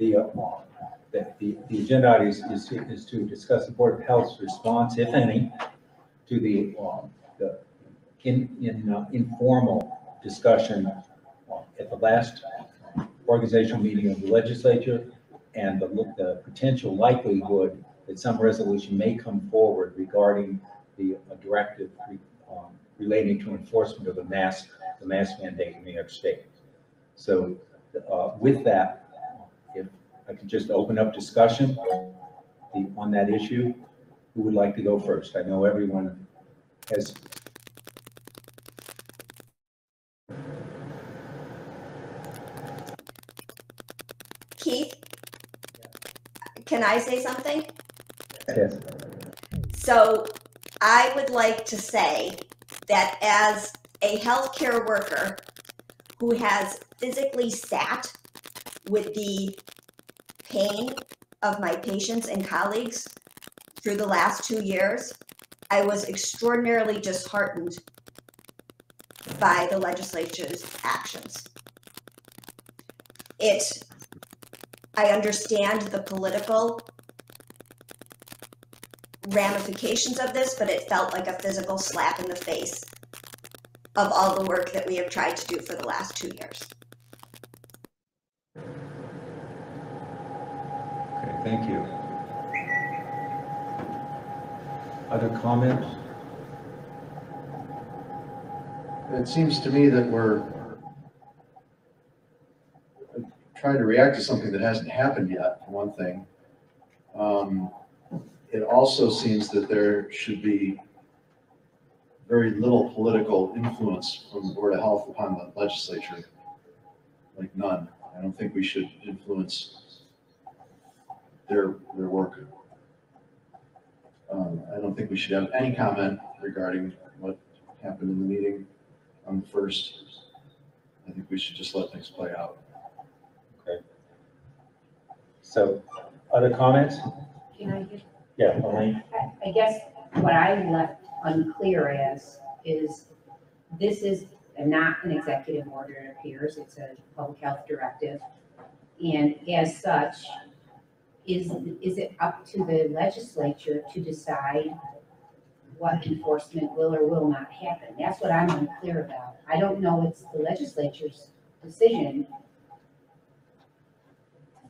The agenda item is to discuss the Board of Health's response, if any, to the informal discussion at the last organizational meeting of the legislature, and the potential likelihood that some resolution may come forward regarding the directive relating to enforcement of the mask mandate in New York State. So with that, if I could just open up discussion on that issue, who would like to go first? I know everyone has. Keith, can I say something? Yes. So I would like to say that as a healthcare worker who has physically sat with the pain of my patients and colleagues through the last 2 years, I was extraordinarily disheartened by the legislature's actions. I understand the political ramifications of this, but it felt like a physical slap in the face of all the work that we have tried to do for the last 2 years. Okay, thank you. Other comments? It seems to me that we're trying to react to something that hasn't happened yet, for one thing. It also seems that there should be very little political influence from the Board of Health upon the legislature, like none. I don't think we should influence their work. I don't think we should have any comment regarding what happened in the meeting on the 1st. I think we should just let things play out. Okay. So, other comments? Can I just? Yeah, Elaine. I guess what I left unclear is this is not an executive order, it appears. It's a public health directive. And as such, is it up to the legislature to decide what enforcement will or will not happen? That's what I'm unclear about. I don't know it's the legislature's decision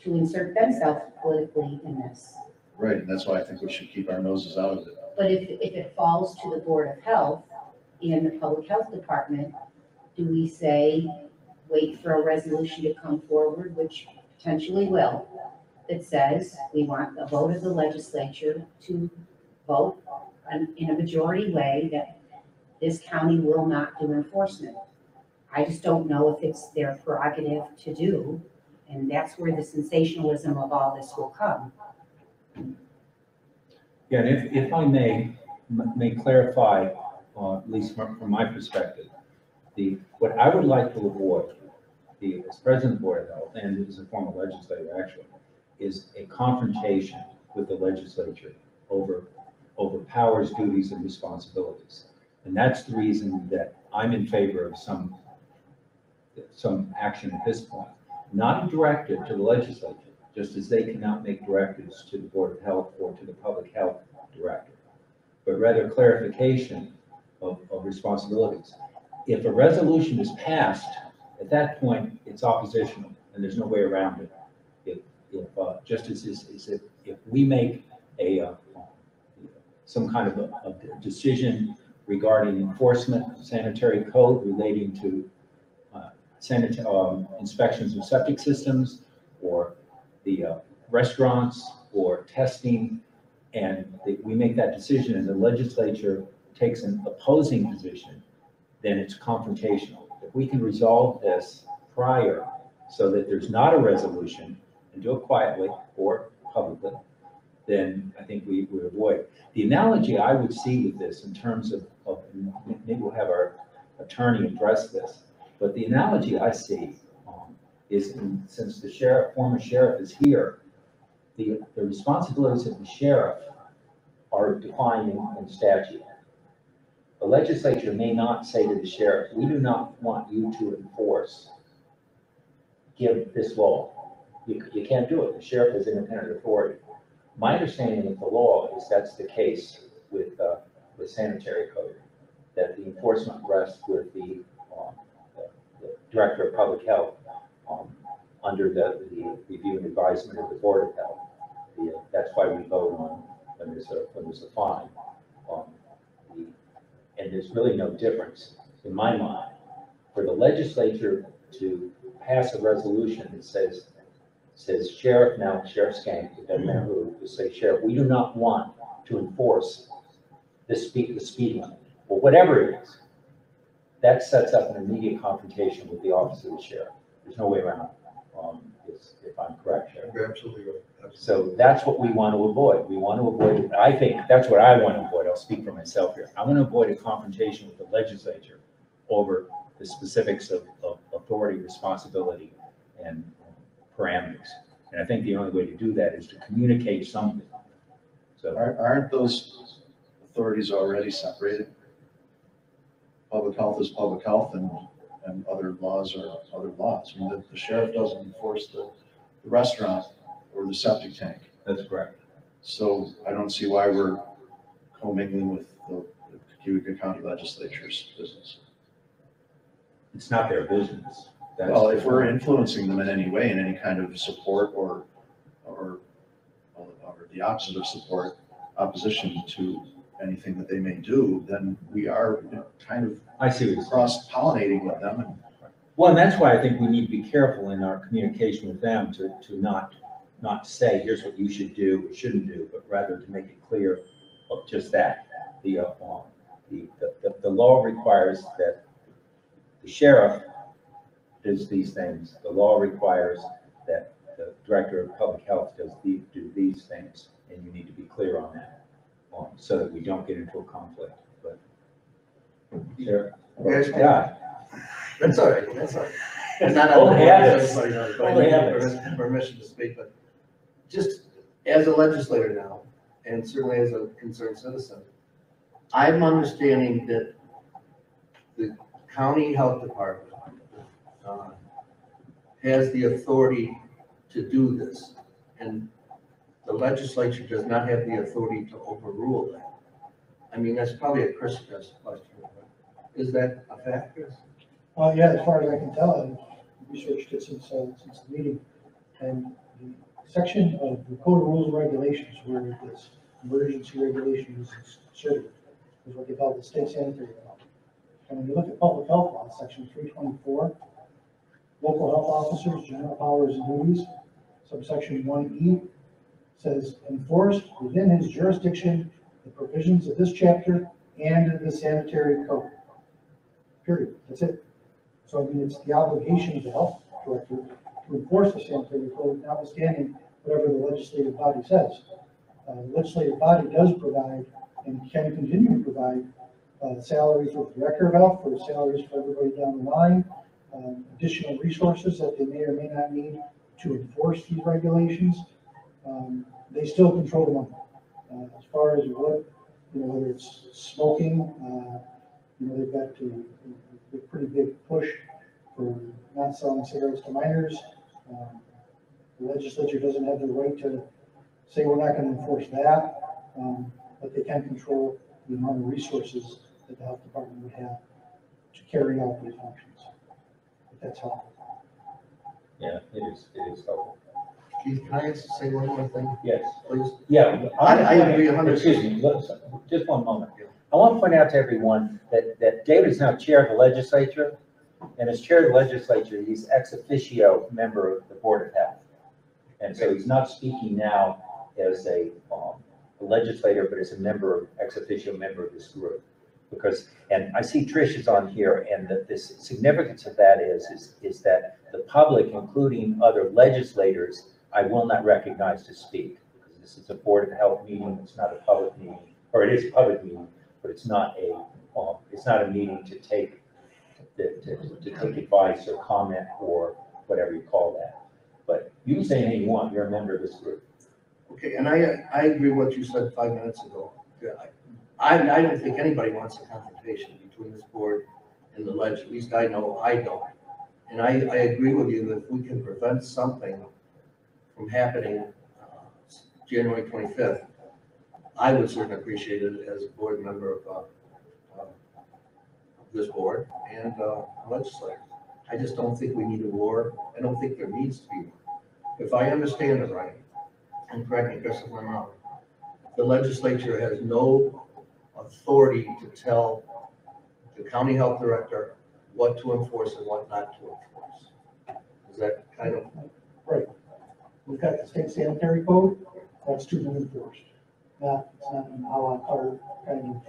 to insert themselves politically in this. Right, and that's why I think we should keep our noses out of it. But if it falls to the Board of Health and the Public Health Department, do we say, wait for a resolution to come forward, which potentially will, that says we want the vote of the legislature to vote in a majority way that this county will not do enforcement? I just don't know if it's their prerogative to do, and that's where the sensationalism of all this will come. Yeah, and if I may clarify, at least from my perspective, what I would like to avoid, as president of the Board of Health and as a former legislator actually, is a confrontation with the legislature over powers, duties, and responsibilities. And that's the reason that I'm in favor of some action at this point. Not a directive to the legislature, just as they cannot make directives to the Board of Health or to the Public Health Director, but rather clarification of responsibilities. If a resolution is passed, at that point, it's oppositional, and there's no way around it. Just as if we make some kind of a decision regarding enforcement, sanitary code relating to inspections of septic systems, or the restaurants, or testing, and we make that decision and the legislature takes an opposing position, then it's confrontational. If we can resolve this prior so that there's not a resolution and do it quietly or publicly, then I think we avoid. The analogy I would see with this in terms of maybe we'll have our attorney address this, but the analogy I see is since the former sheriff is here, the responsibilities of the sheriff are defined in statute. The legislature may not say to the sheriff, we do not want you to enforce, give this law. you can't do it. The sheriff is independent authority. My understanding of the law is that's the case with sanitary code, that the enforcement rests with the director of public health under the review and advisement of the board of health. That's why we vote on when there's a fine. And there's really no difference in my mind for the legislature to pass a resolution that says sheriff, now Sheriff Skank, it doesn't matter who, to say sheriff, we do not want to enforce the speed limit, or whatever it is. That sets up an immediate confrontation with the office of the sheriff. There's no way around it, if I'm correct, Sheriff. You're absolutely right. Absolutely. So that's what we want to avoid. We want to avoid, I think that's what I want to avoid. I'll speak for myself here. I want to avoid a confrontation with the legislature over the specifics of authority, responsibility, and parameters. And I think the only way to do that is to communicate something. So Aren't those authorities already separated? Public health is public health, and other laws are other laws. I mean, the sheriff doesn't enforce the restaurant or the septic tank. that's correct. So I don't see why we're commingling with the Cayuga County Legislature's business. It's not their business. That's Well, if we're influencing them in any way, in any kind of support or the opposite of support, opposition to anything that they may do, then we are kind of I see what you're saying. cross-pollinating with them. And Well, and that's why I think we need to be careful in our communication with them to not say, here's what you should do or shouldn't do, but rather to make it clear of just that. The law requires that the sheriff does these things. The law requires that the director of public health do these things, and you need to be clear on that, so that we don't get into a conflict. But Sheriff, yeah. That's all right, that's all right. And not Oh, on the yeah, board, yes. everybody knows, but Oh, I need yeah. your permission to speak, but just as a legislator now, and certainly as a concerned citizen, I'm understanding that the county health department has the authority to do this, and the legislature does not have the authority to overrule that. I mean, that's probably a Chris question. Is that a fact, Chris? Yeah, as far as I can tell, I've researched it since the meeting. And the section of the Code of Rules and Regulations where this emergency regulation is inserted is what they call the state sanitary law. And when you look at public health law, section 324, local health officers, general powers and duties, subsection 1E says enforced within his jurisdiction the provisions of this chapter and the sanitary code. Period. That's it. So I mean, it's the obligation of the health director to enforce the sanitary code, notwithstanding whatever the legislative body says. The legislative body does provide and can continue to provide salaries for the director of health, for salaries for everybody down the line, additional resources that they may or may not need to enforce these regulations. They still control the money. As far as what, whether it's smoking, they've got a pretty big push for not selling cigarettes to minors. The legislature doesn't have the right to say we're not going to enforce that, but they can control the amount of resources that the health department would have to carry out these functions. If that's helpful. Yeah, it is helpful. Keith, can I say one more thing, Yes. please? Yeah. I agree 100%. Excuse me, just one moment. I want to point out to everyone that David is now chair of the legislature, and as chair of the legislature, he's ex officio member of the Board of Health. And so he's not speaking now as a legislator, but as a member, ex officio member of this group. And I see Trish is on here, and the significance of that is that the public, including other legislators, I will not recognize to speak, because this is a Board of Health meeting, it's not a public meeting, or it is a public meeting, but it's not a meeting to take advice or comment or whatever you call that. But you can say anything you want, you're a member of this group. Okay, and I agree with what you said 5 minutes ago. Yeah, I don't think anybody wants a confrontation between this board and the ledge. At least I know I don't. And I agree with you that if we can prevent something from happening January 25th, I would certainly appreciate it as a board member of this board and legislature. I just don't think we need a war. I don't think there needs to be one. If I understand it right, and correct me, Chris, if I'm wrong, the legislature has no authority to tell the county health director what to enforce and what not to enforce. Is that kind of? Right. We've got the state sanitary code, that's to be enforced. It's not an a la carte kind of,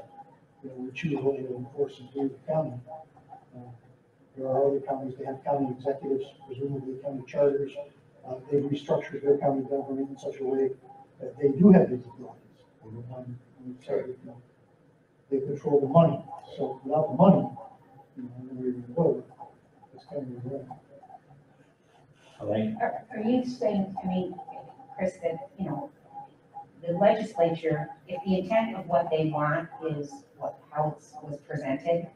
we choose what to enforce and do the county. There are other counties, they have county executives, presumably county charters. They've restructured their county government in such a way that they do have these abilities. They control the money. So without the money, where you go, it's kind of wrong. Elaine? Are you saying to me, Chris, that, the legislature, if the intent of what they want is how it was presented,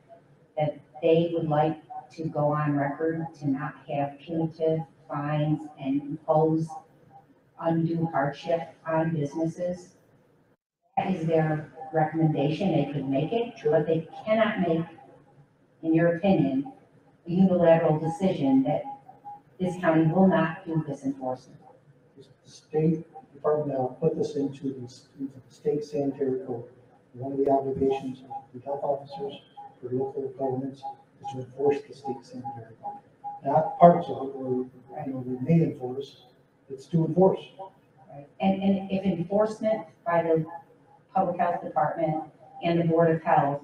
that they would like to go on record to not have punitive fines and impose undue hardship on businesses? That is their recommendation. They could make it, but they cannot make, in your opinion, a unilateral decision that this county will not do this enforcement. The State Department now put this into the state sanitary code. One of the obligations of the health officers for local governments is to enforce the state sanitary code. Not parts of it where, we may enforce, it's to enforce. Right. And if enforcement by the public health department and the board of health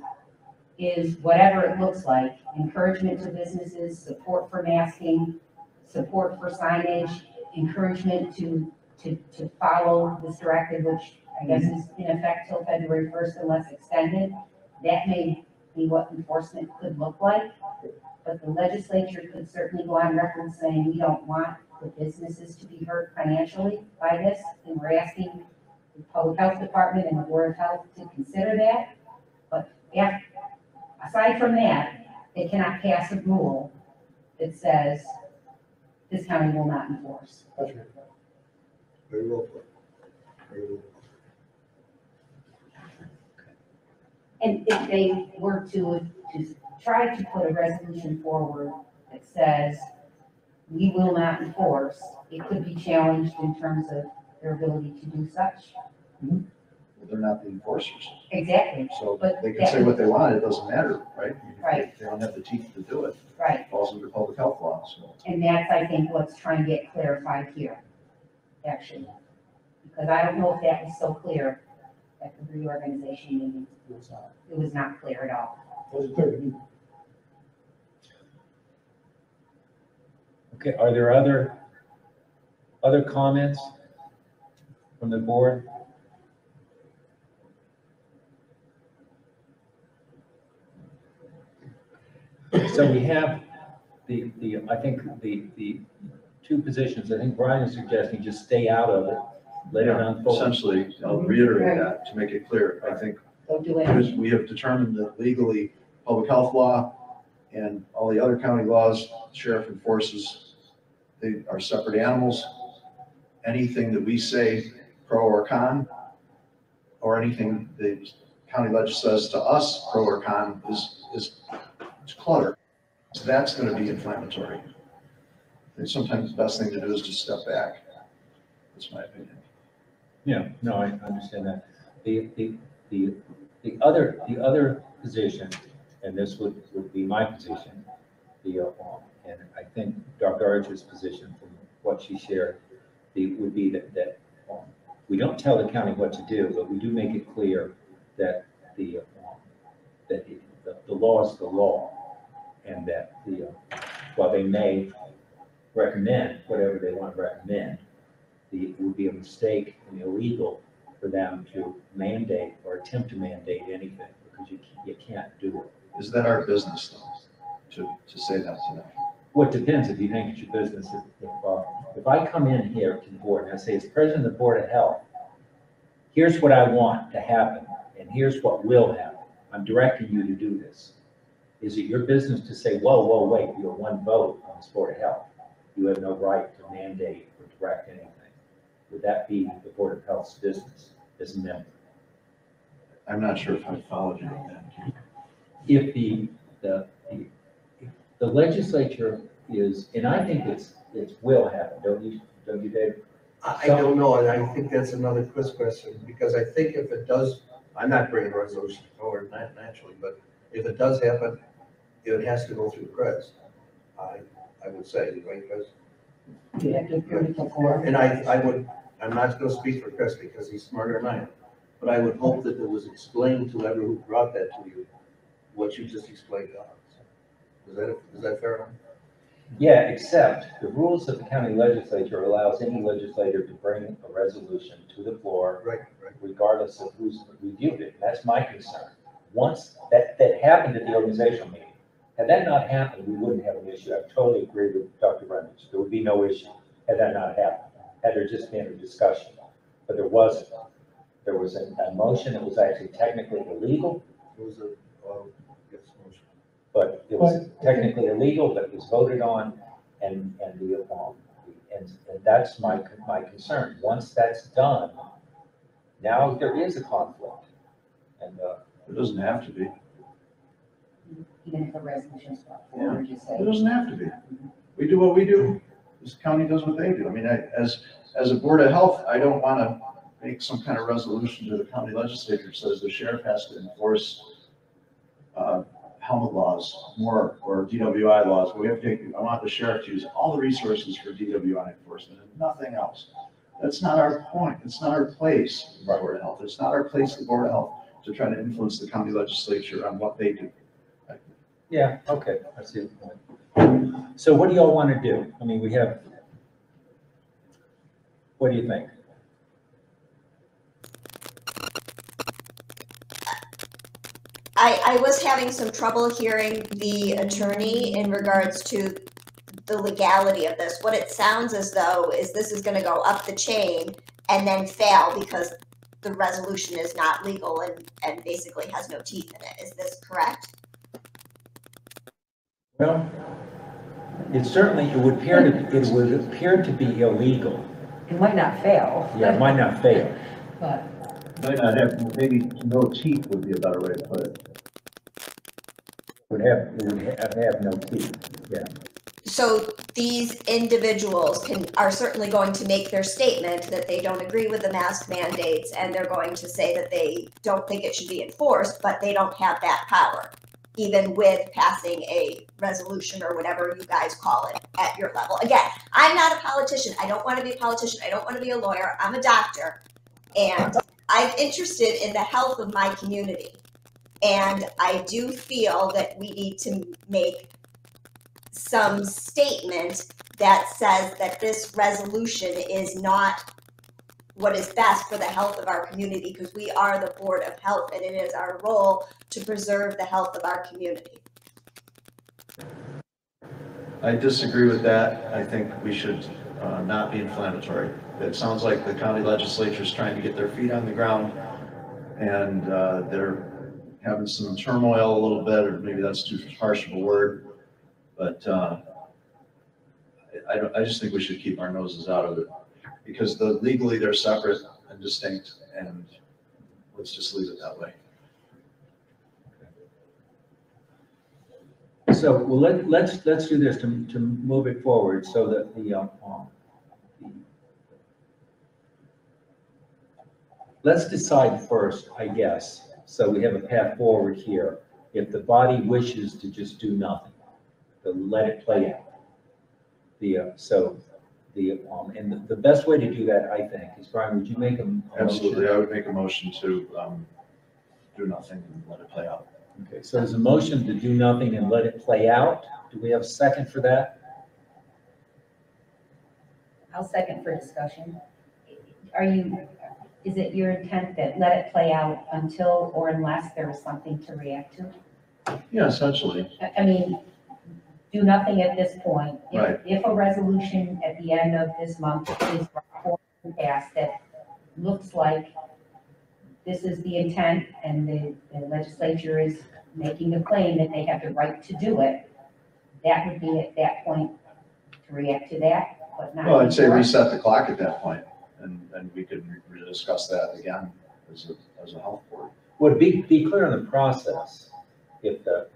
is whatever it looks like, encouragement to businesses, support for masking, support for signage, encouragement to follow this directive, which I guess is in effect till February 1st unless extended, that may be what enforcement could look like. But the legislature could certainly go on record saying we don't want the businesses to be hurt financially by this, and we're asking the public health department and the board of health to consider that. But aside from that, they cannot pass a rule that says this county will not enforce. That's right. Very well put. Very well put. And if they were to try to put a resolution forward that says we will not enforce, it could be challenged in terms of their ability to do such. Well, they're not the enforcers. Exactly, So But they can that- say what they want, it doesn't matter, right? Right. They don't have the teeth to do it. right. It falls under public health law, so. And that's, I think, what's trying to get clarified here, actually. Because I don't know if that was so clear at the reorganization meeting. It was not clear at all. Wasn't clear to me. Okay, are there other comments from the board? So we have I think the two positions. I think Brian is suggesting just stay out of it, let it unfold. Essentially, I'll reiterate that to make it clear. I think Don't do because it. we have determined that legally, public health law and all the other county laws, sheriff enforces, they are separate animals. Anything that we say pro or con, or anything the county legislature says to us, pro or con, is clutter. So that's going to be inflammatory. And sometimes the best thing to do is just step back. That's my opinion. Yeah, no, I understand that. The other position, and this would be my position, and I think Dr. Archer's position from what she shared, would be that we don't tell the county what to do, but we do make it clear that the law is the law, and that while they may recommend whatever they want to recommend, it would be a mistake and illegal for them to mandate or attempt to mandate anything, because you can't do it. Is that our business though, to say that to them? Well, it depends if you think it's your business. If I come in here to the board and I say, as president of the Board of Health, here's what I want to happen, and here's what will happen. I'm directing you to do this. Is it your business to say, whoa, wait, you're one vote on this Board of Health? You have no right to mandate or direct anything. would that be the Board of Health's business as a member? I'm not sure if I followed you on that. If the legislature is, and I think it will happen, don't you, Dave? I don't know, and I think that's another Chris question, because I think if it does, I'm not bringing a resolution forward naturally, but if it does happen, it has to go through Chris. I would say, right, Chris? You have to approve it before. And I'm not gonna speak for Chris because he's smarter than I am, but I would hope that it was explained to whoever who brought that to you, what you just explained to us. Is that fair enough? Yeah, except the rules of the county legislature allows any legislator to bring a resolution to the floor Right. regardless of who's reviewed it. That's my concern. Once that happened at the organizational meeting, had that not happened, we wouldn't have an issue. I totally agree with Dr. Brundage. There would be no issue had that not happened, had there just been a discussion. But there wasn't. There was a motion that was actually technically illegal, It was a, yes, motion. but it was technically illegal, but it was voted on, and that's my concern. Once that's done, now there is a conflict, and It doesn't have to be. Even if the resolution's brought forward, just say. It doesn't have to be. We do what we do. This county does what they do. I mean, as a Board of Health, I don't want to make some kind of resolution to the county legislature that says the sheriff has to enforce helmet laws more, or DWI laws. But I want the sheriff to use all the resources for DWI enforcement and nothing else. That's not our point. It's not our place, the Board of Health. It's not our place, the Board of Health, to try to influence the county legislature on what they do. yeah, okay, I see the point. So what do y'all want to do? I mean, what do you think? I was having some trouble hearing the attorney in regards to the legality of this. What it sounds as though is this is gonna go up the chain and then fail because the resolution is not legal and basically has no teeth in it. Is this correct? Well, it would appear to be illegal. It might not fail. Yeah, it might not fail. But Might not have, maybe no teeth would be a better way to put it. It would have no teeth, yeah. So these individuals are certainly going to make their statement that they don't agree with the mask mandates, and they're going to say that they don't think it should be enforced, but they don't have that power, even with passing a resolution or whatever you guys call it at your level. Again, I'm not a politician. I don't want to be a politician. I don't want to be a lawyer. I'm a doctor, and I'm interested in the health of my community. And I do feel that we need to make some statement that says that this resolution is not what is best for the health of our community, because we are the Board of Health and it is our role to preserve the health of our community. I disagree with that. I think we should not be inflammatory. It sounds like the county legislature is trying to get their feet on the ground, and they're having some turmoil a little bit, or maybe that's too harsh of a word, but I just think we should keep our noses out of it, because legally they're separate and distinct, and let's just leave it that way. So, well, let's do this to move it forward so that let's decide first, I guess, so we have a path forward here. If the body wishes to just do nothing, to let it play out. And the best way to do that, I think, is, Brian, would you make a motion? Absolutely, I would make a motion to do nothing and let it play out. Okay, so there's a motion to do nothing and let it play out. Do we have a second for that? I'll second for discussion. Is it your intent that let it play out until or unless there is something to react to? Yeah, essentially. I mean, do nothing at this point. Right. If a resolution at the end of this month is brought forward and passed that looks like this is the intent and the legislature is making the claim that they have the right to do it, that would be at that point to react to that, but not. Well, I'd say before. reset the clock at that point and discuss that again as a health board. Would be clear on the process, if the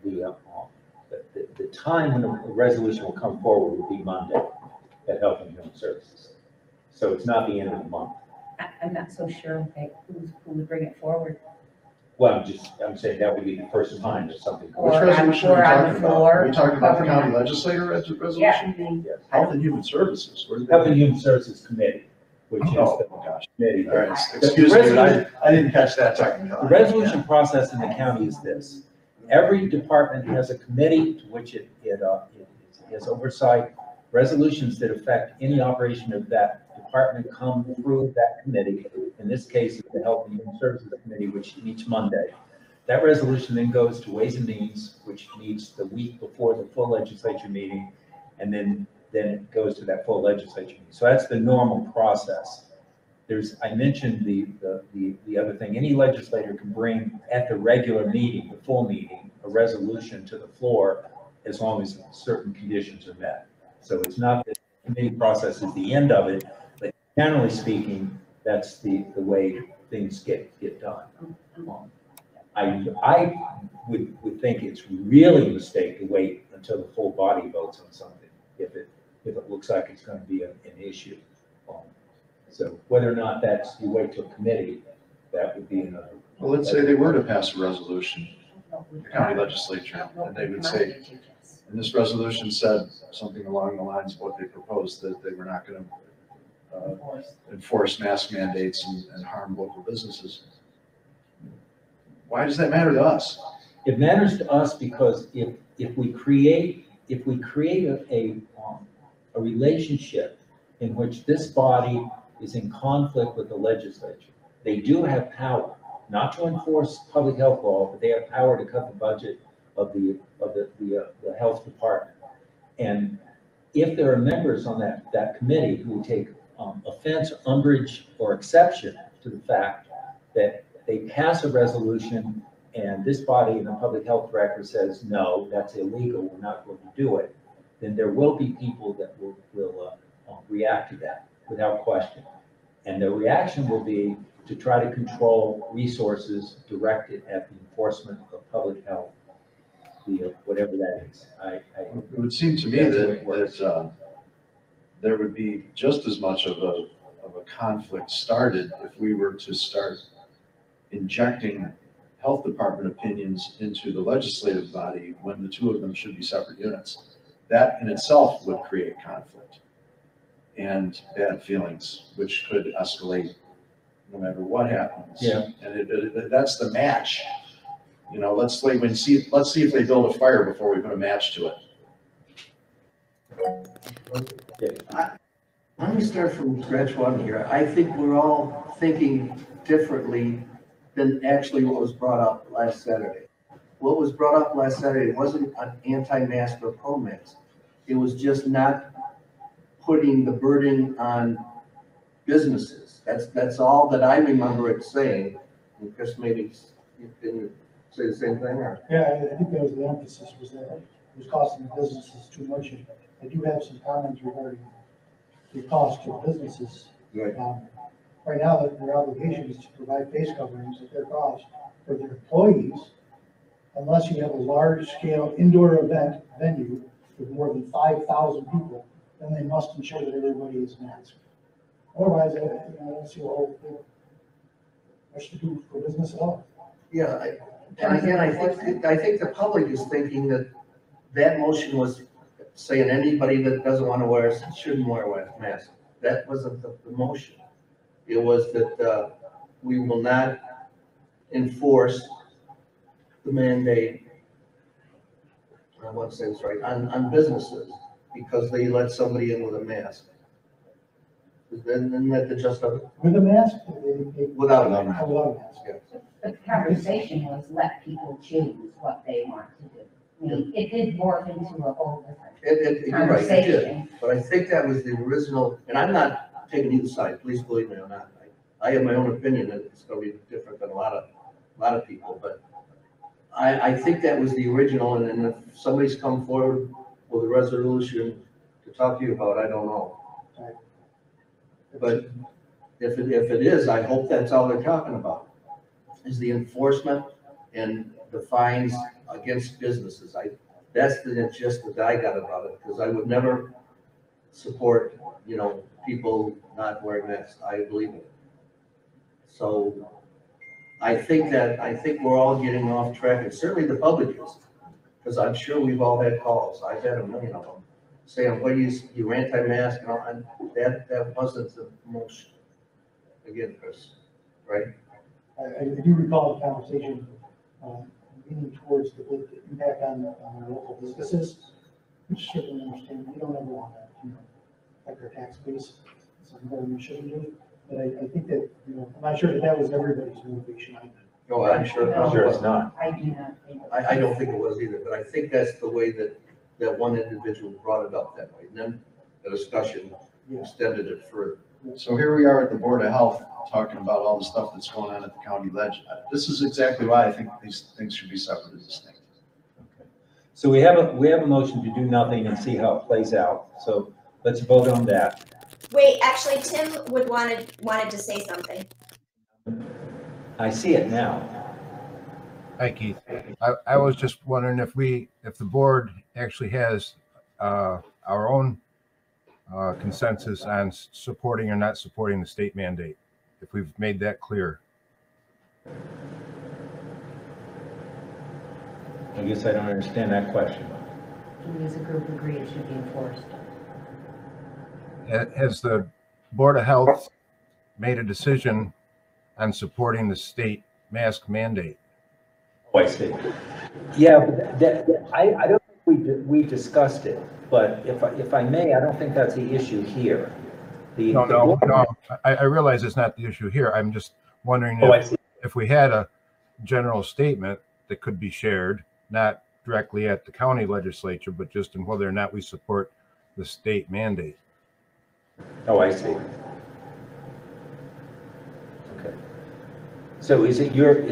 time when a resolution will come forward would be Monday at Health and Human Services. So it's not the end of the month. I'm not so sure who would bring it forward. Well, I'm saying that would be the first time that something. Or Which resolution are we on the talking about? floor, Are we talking about the covering county it. legislator resolution? Yes. Health and Human Services. Where did Health they- and Human Services Committee, which is Oh, the gosh. committee. All right, excuse me, but I didn't catch that technical. The resolution process in the county is this. Every department has a committee to which it has oversight. Resolutions that affect any operation of that department come through that committee. In this case, it's the Health and Human Services Committee, which meets Monday. That resolution then goes to Ways and Means, which meets the week before the full legislature meeting, and then it goes to that full legislature meeting. So that's the normal process. I mentioned the other thing, any legislator can bring at the regular meeting, the full meeting, a resolution to the floor as long as certain conditions are met. So it's not that the committee process is the end of it, but generally speaking, that's the way things get done. I would think it's really a mistake to wait until the full body votes on something if it looks like it's going to be an issue. So whether or not you wait till committee, that would be another. Well, let's say they were to pass a resolution, the county legislature, and they would say, and this resolution said something along the lines of what they proposed, that they were not going to enforce mask mandates and harm local businesses. Why does that matter to us? It matters to us because if we create a relationship in which this body is in conflict with the legislature, they do have power, not to enforce public health law, but they have power to cut the budget of the health department. And if there are members on that committee who take offense, umbrage, or exception to the fact that they pass a resolution and this body and the public health director says, no, that's illegal, we're not going to do it, then there will be people that will react to that without question. And the reaction will be to try to control resources directed at the enforcement of public health, whatever that is. It would seem to me that there would be just as much of a conflict started if we were to start injecting health department opinions into the legislative body when the two of them should be separate units. That in itself would create conflict and bad feelings, which could escalate no matter what happens. Yeah. And that's the match. You know, let's see if they build a fire before we put a match to it. Let me start from scratch one here. I think we're all thinking differently than actually what was brought up last Saturday. What was brought up last Saturday wasn't an anti-mask or pro-mask. It was just not putting the burden on businesses. That's all that I remember it saying. And Chris, maybe you can say the same thing, or? Yeah, I think that was the emphasis, was that it was costing the businesses too much. I do have some comments regarding the cost to businesses. Right. Right now, their obligation is to provide face coverings at their cost for their employees, unless you have a large-scale indoor event venue with more than 5,000 people, then they must ensure that everybody is masked. Otherwise, I don't see what much to do for business at all. Yeah, and again, I think the public is thinking that motion was saying anybody that doesn't want to wear it shouldn't wear a mask. That wasn't the motion. It was that we will not enforce the mandate, I want to say this right, on businesses because they let somebody in with a mask. Isn't that the gist of it? With a mask? Without a Without a mask. Without a mask. Yeah. The conversation was let people choose what they want to do. I mean, it did morph into a whole different You're right, it did. conversation. But I think that was the original, and I'm not taking either side, please believe me, I'm not. I have my own opinion, and it's gonna be different than a lot of people, but I think that was the original, and then if somebody's come forward with a resolution to talk to you about, I don't know. Right. But if it is, I hope that's all they're talking about, is the enforcement and the fines against businesses. That's the gist that I got about it, because I would never support, people not wearing masks. I believe in it. So I think we're all getting off track, and certainly the public is, because I'm sure we've all had calls. I've had a million of them saying, "What you're anti-mask," and all, and that wasn't the most. Again, Chris, right? I do recall a conversation, leaning towards the impact on our local businesses, which certainly understand, we don't ever want to, affect our tax base, something we shouldn't do. But I think that, I'm not sure that was everybody's motivation either. No, I'm sure. I'm sure it's not. I do not think. I don't think it was either, but I think that's the way that one individual brought it up that way. And then the discussion extended it further. So here we are at the Board of Health talking about all the stuff that's going on at the county ledge. This is exactly why I think these things should be separate and distinct. Okay. So we have a motion to do nothing and see how it plays out. So let's vote on that. Wait, actually, Tim wanted to say something. I see it now. Hi, Keith. I was just wondering if the board actually has our own consensus on supporting or not supporting the state mandate, if we've made that clear. I guess I don't understand that question. Do we as a group agree it should be enforced? Has the Board of Health made a decision on supporting the state mask mandate? Oh, I see. Yeah, but I don't think we discussed it, but if I may, I don't think that's the issue here. No. I realize it's not the issue here. I'm just wondering if we had a general statement that could be shared, not directly at the county legislature, but just in whether or not we support the state mandate. Oh, I see. Okay. So is it your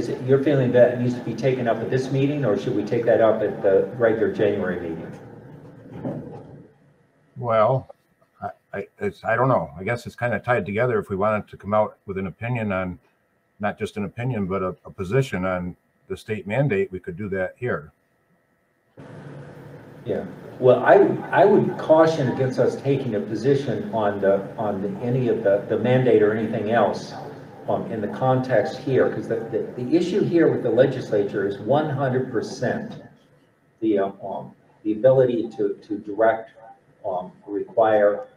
feeling that it needs to be taken up at this meeting, or should we take that up at the regular January meeting? Well, I don't know. I guess it's kind of tied together. If we wanted to come out with an opinion on, not just an opinion, but a position on the state mandate, we could do that here. Yeah. Well, I would caution against us taking a position on any of the mandate or anything else in the context here, because the issue here with the legislature is 100% the ability to direct, require,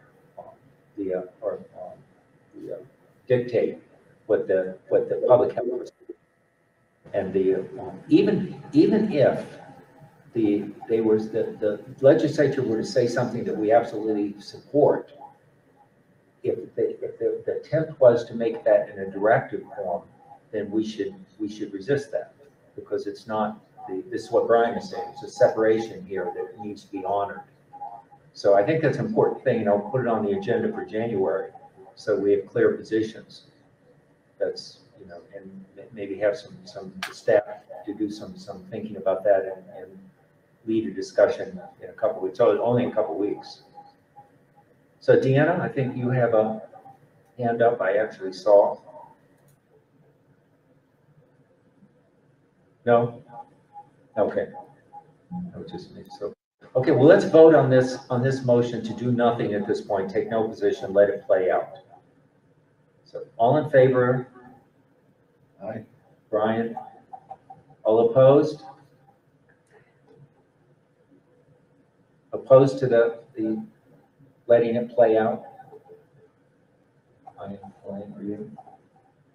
dictate what the public health is. And even if the legislature were to say something that we absolutely support, if the attempt was to make that in a directive form, then we should resist that, because it's not this is what Brian is saying. It's a separation here that needs to be honored. So I think that's an important thing, put it on the agenda for January, so we have clear positions. That's, and maybe have some staff to do some thinking about that and lead a discussion in a couple of weeks. So only a couple of weeks. So Deanna, I think you have a hand up. I actually saw. No? Okay. That was just me. So, okay, well, let's vote on this motion to do nothing at this point. Take no position, let it play out. So all in favor? Aye. Brian? All opposed? Opposed to the letting it play out? Are you?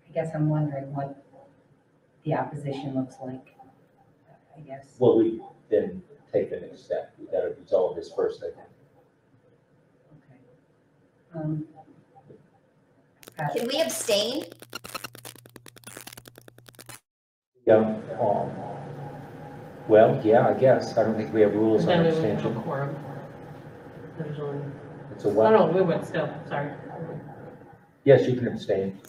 I guess I'm wondering what the opposition looks like, I guess. Well, we then take the next step. We've got to resolve this first, I think. Okay. Can we abstain? Yeah. Well, yeah, I guess. I don't think we have rules on Then we would have a abstention. quorum. There's only, It's a oh what? no, we would still, sorry. Yes, you can abstain.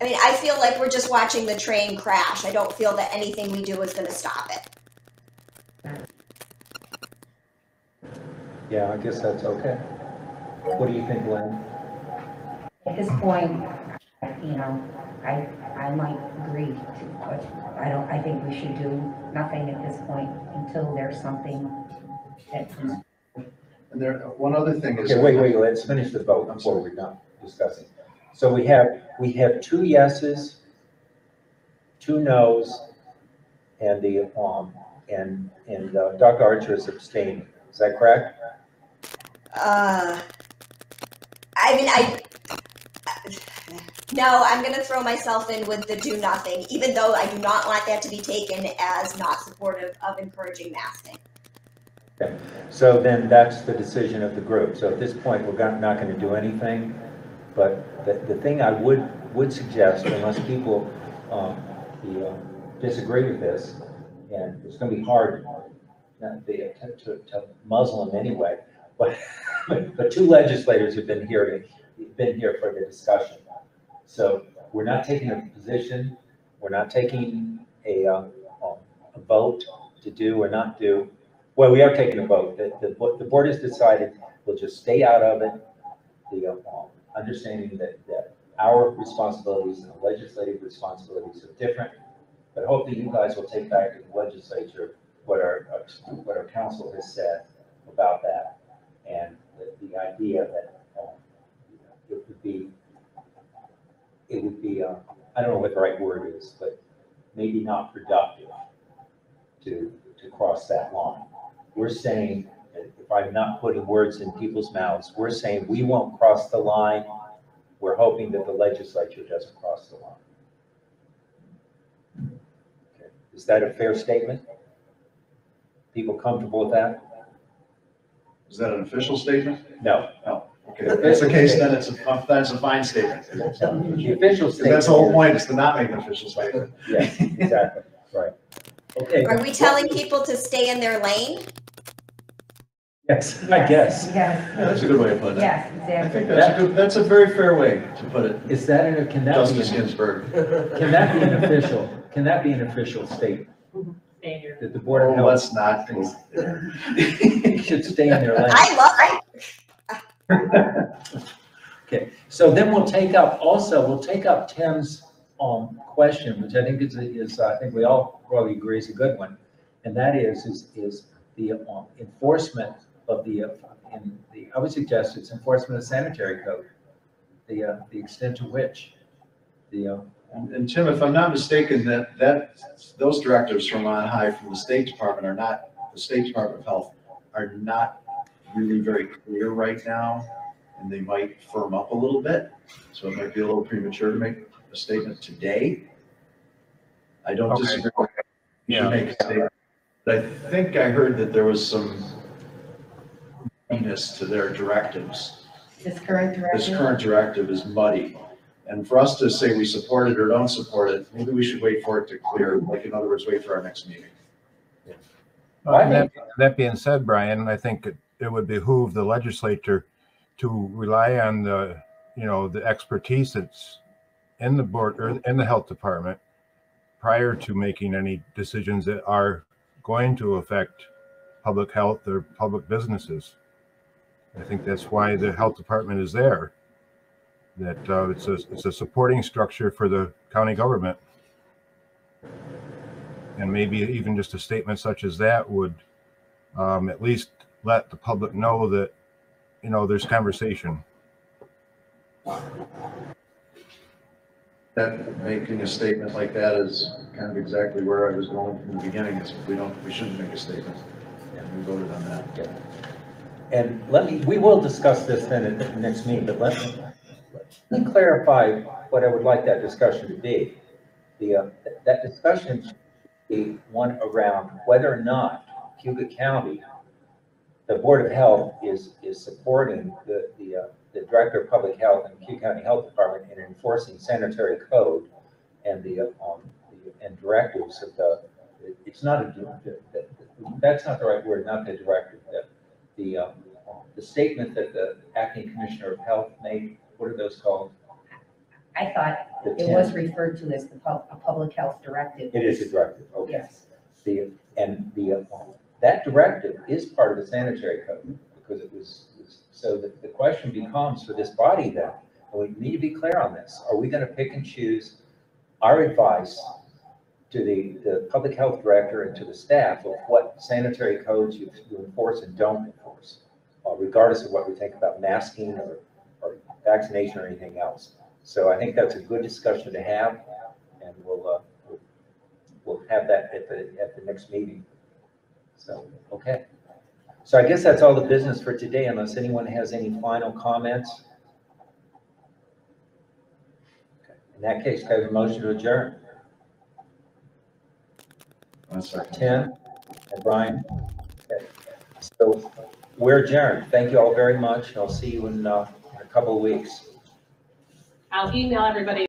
I mean, I feel like we're just watching the train crash. I don't feel that anything we do is going to stop it. Yeah, I guess that's okay. What do you think, Glenn? At this point, You know, I might agree to, but I think we should do nothing at this point until there's something that comes. And there, one other thing is. Okay, wait, let's finish the vote before we're done discussing. So we have 2 yeses, 2 noes, and Dr. Archer is abstaining. Is that correct? No, I'm gonna throw myself in with the do nothing, even though I do not want that to be taken as not supportive of encouraging masking. Okay. So then that's the decision of the group. So at this point, we're not going to do anything. But the thing I would suggest, unless people disagree with this, and it's going to be hard to muzzle them anyway, but 2 legislators have been here for the discussion. So we're not taking a position. We're not taking a vote to do or not do. Well, we are taking a vote. The board has decided we'll just stay out of it. The understanding that our responsibilities and the legislative responsibilities are different. But hopefully you guys will take back to the legislature what our council has said about that, and the idea that it would be I don't know what the right word is, but maybe not productive to cross that line. We're saying, if I'm not putting words in people's mouths, we're saying we won't cross the line. We're hoping that the legislature doesn't cross the line. Okay. Is that a fair statement? People comfortable with that? Is that an official statement? No. No. Okay, if that's the case, then it's a fine statement. The official statement. That's the whole point, is to not make an official statement. Yes, exactly, right. Okay. Are we telling people to stay in their lane? Yes, I guess. Yes, Yeah, that's a good way of putting it. yes, I exactly. think that's a very fair way to put it. Is that can that Justice be Ginsburg. can that be an official statement Stay here. that the board of Oh, health let's not go there. should stay in their lane? I love it. Okay, so then we'll take up Tim's question, which I think is I think we all probably agree is a good one, and that is the enforcement of I would suggest it's enforcement of sanitary code, the extent to which And Tim, if I'm not mistaken, those directives from on high from the State Department the State Department of Health are not really very clear right now, and they might firm up a little bit. So it might be a little premature to make a statement today. I don't disagree. You should make a statement. But I think I heard that there was some weakness to their directives. This current directive? This current directive is muddy. And for us to say we support it or don't support it, maybe we should wait for it to clear, like in other words, wait for our next meeting. That being said, Brian, I think it would behoove the legislature to rely on the expertise that's in the board or in the health department prior to making any decisions that are going to affect public health or public businesses. I think that's why the health department is there. That it's a supporting structure for the county government. And maybe even just a statement such as that would at least let the public know that, there's conversation. That making a statement like that is kind of exactly where I was going from the beginning, is we shouldn't make a statement. And we voted on that. Yeah. And we will discuss this then at the next meeting, but let me clarify what I would like that discussion to be. That discussion should be one around whether or not Cayuga County, the Board of Health is supporting the Director of Public Health and Cayuga County Health Department in enforcing sanitary code and and directives of it's not that's not the right word, not the directive, the statement that the acting commissioner of health made. What are those called? I thought it was referred to as a public health directive. It is a directive, okay. Yes. That directive is part of the sanitary code, because it was so the question becomes for this body then, And we need to be clear on this. Are we going to pick and choose our advice to the public health director and to the staff of what sanitary codes you enforce and don't enforce, regardless of what we think about masking or vaccination or anything else? So I think that's a good discussion to have, and we'll have that at the next meeting. So, okay. So I guess that's all the business for today, unless anyone has any final comments. Okay. In that case, can I have a motion to adjourn? 1 second. Tim and Brian. Okay. So we're adjourned. Thank you all very much. I'll see you in a couple of weeks. I'll email everybody